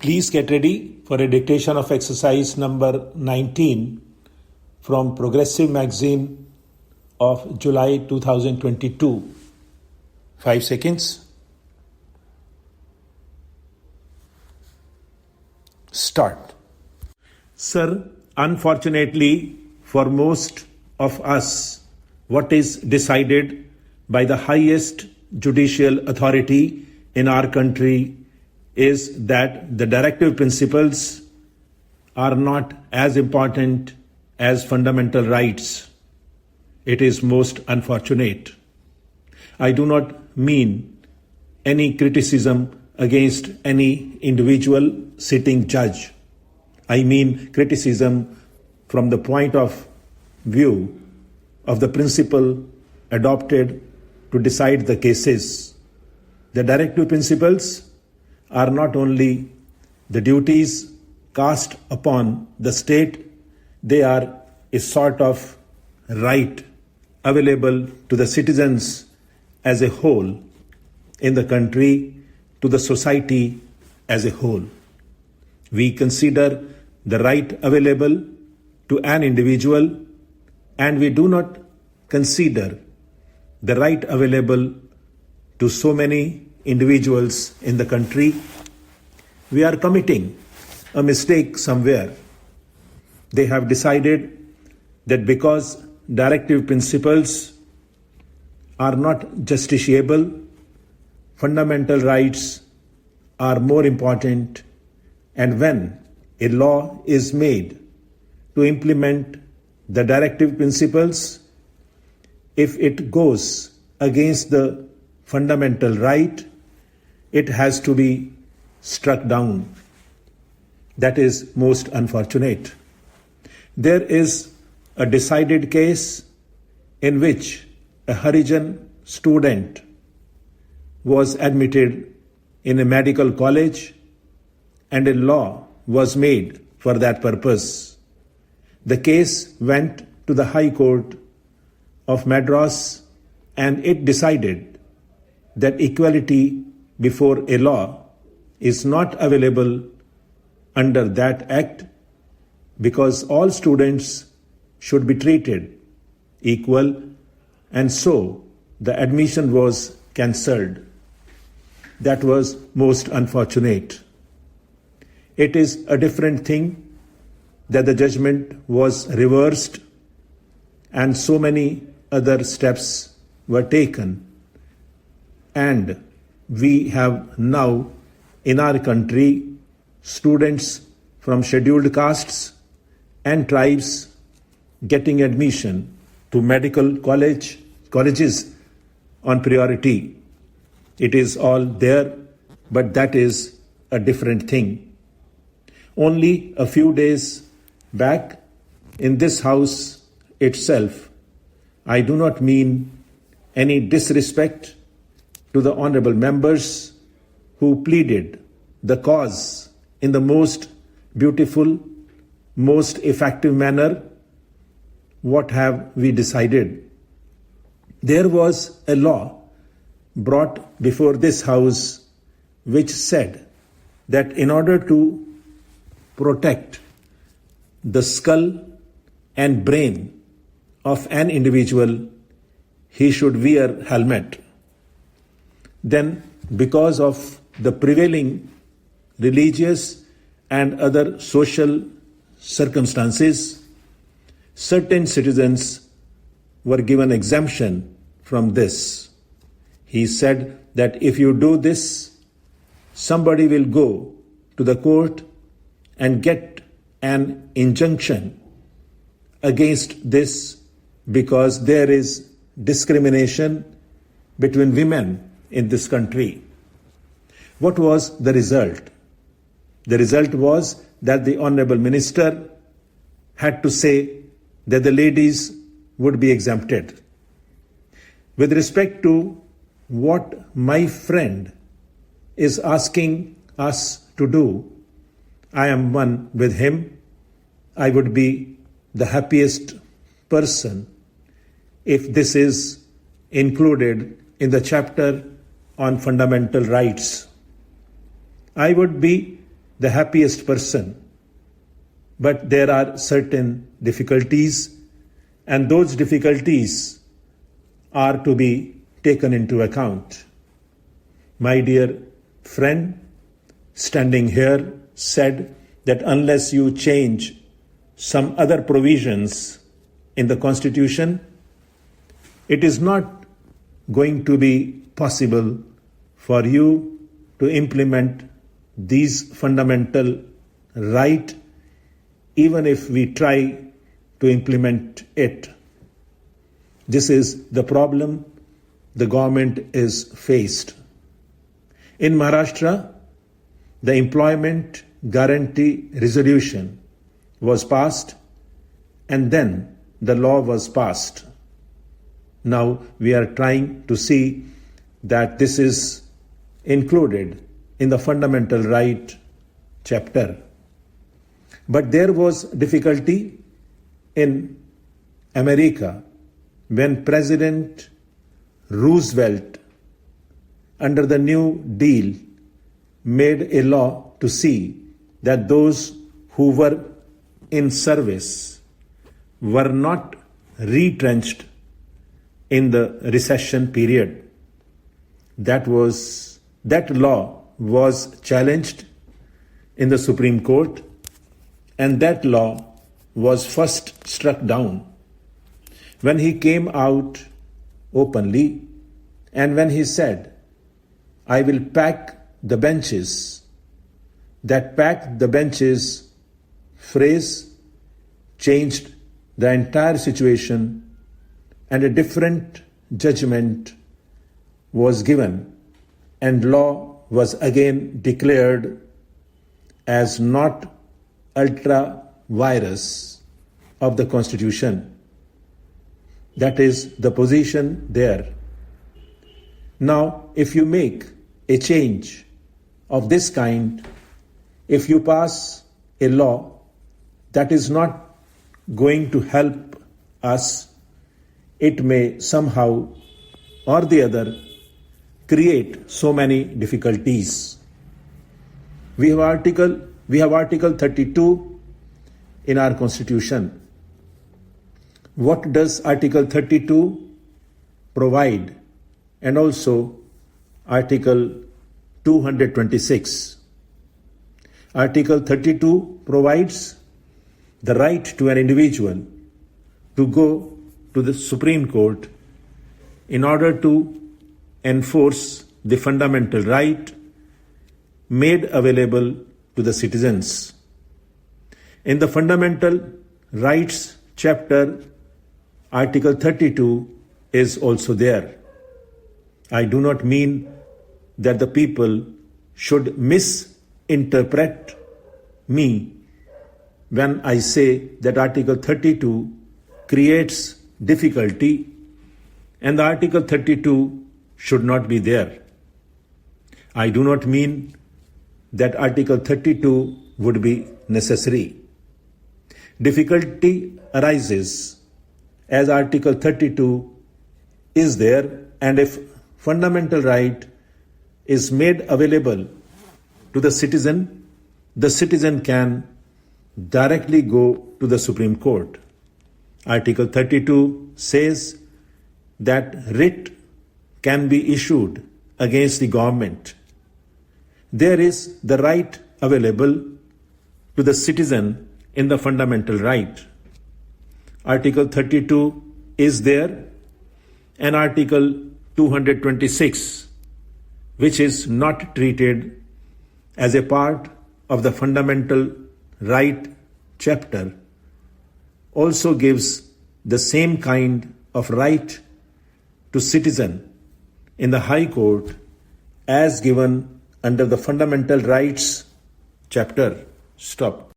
Please get ready for a dictation of exercise number 19 from Progressive Magazine of July 2022. 5 seconds. Start. Sir, unfortunately for most of us, what is decided by the highest judicial authority in our country is that the directive principles are not as important as fundamental rights. It is most unfortunate. I do not mean any criticism against any individual sitting judge. I mean criticism from the point of view of the principle adopted to decide the cases. The directive principles are not only the duties cast upon the state, they are a sort of right available to the citizens as a whole in the country, to the society as a whole. We consider the right available to an individual, and we do not consider the right available to so many individuals in the country. We are committing a mistake somewhere. They have decided that because directive principles are not justiciable, fundamental rights are more important, and when a law is made to implement the directive principles, if it goes against the fundamental right, it has to be struck down. That is most unfortunate. There is a decided case in which a Harijan student was admitted in a medical college and a law was made for that purpose. The case went to the High Court of Madras, and it decided that equality before a law is not available under that act because all students should be treated equal, and so the admission was cancelled. That was most unfortunate. It is a different thing that the judgment was reversed and so many other steps were taken. And we have now in our country students from scheduled castes and tribes getting admission to medical colleges on priority. It is all there, but that is a different thing. Only a few days back in this house itself, I do not mean any disrespect to the honorable members who pleaded the cause in the most beautiful, most effective manner. What have we decided? There was a law brought before this house which said that in order to protect the skull and brain of an individual, he should wear helmet. Then, because of the prevailing religious and other social circumstances, certain citizens were given exemption from this. He said that if you do this, somebody will go to the court and get an injunction against this because there is discrimination between women in this country. What was the result? The result was that the Honorable Minister had to say that the ladies would be exempted. With respect to what my friend is asking us to do, I am one with him. I would be the happiest person if this is included in the chapter on fundamental rights. I would be the happiest person. But there are certain difficulties, and those difficulties are to be taken into account. My dear friend, standing here, said that unless you change some other provisions in the Constitution, it is not going to be possible for you to implement these fundamental rights, even if we try to implement it. This is the problem the government is faced. In Maharashtra, the Employment Guarantee Resolution was passed, and then the law was passed. Now we are trying to see that this is included in the Fundamental Right chapter. But there was difficulty in America when President Roosevelt, under the New Deal, made a law to see that those who were in service were not retrenched in the recession period. That law was challenged in the Supreme Court, and that law was first struck down. When he came out openly and when he said, "I will pack the benches," that "pack the benches" phrase changed the entire situation, and a different judgment was given, and law was again declared as not ultra virus of the Constitution. That is the position there. Now, if you make a change of this kind, if you pass a law that is not going to help us, it may somehow or the other create so many difficulties. We have Article 32 in our Constitution. What does Article 32 provide? And also Article 226. Article 32 provides the right to an individual to go to the Supreme Court in order to enforce the fundamental right made available to the citizens. In the Fundamental Rights chapter, Article 32 is also there. I do not mean that the people should misinterpret me when I say that Article 32 creates difficulty and the Article 32 should not be there. I do not mean that Article 32 would be necessary. Difficulty arises as Article 32 is there, and if fundamental right is made available to the citizen can directly go to the Supreme Court. Article 32 says that writ can be issued against the government. There is the right available to the citizen in the fundamental right. Article 32 is there, and Article 226, which is not treated as a part of the fundamental right chapter, also gives the same kind of right to citizen in the High Court as given under the fundamental rights chapter. Stop.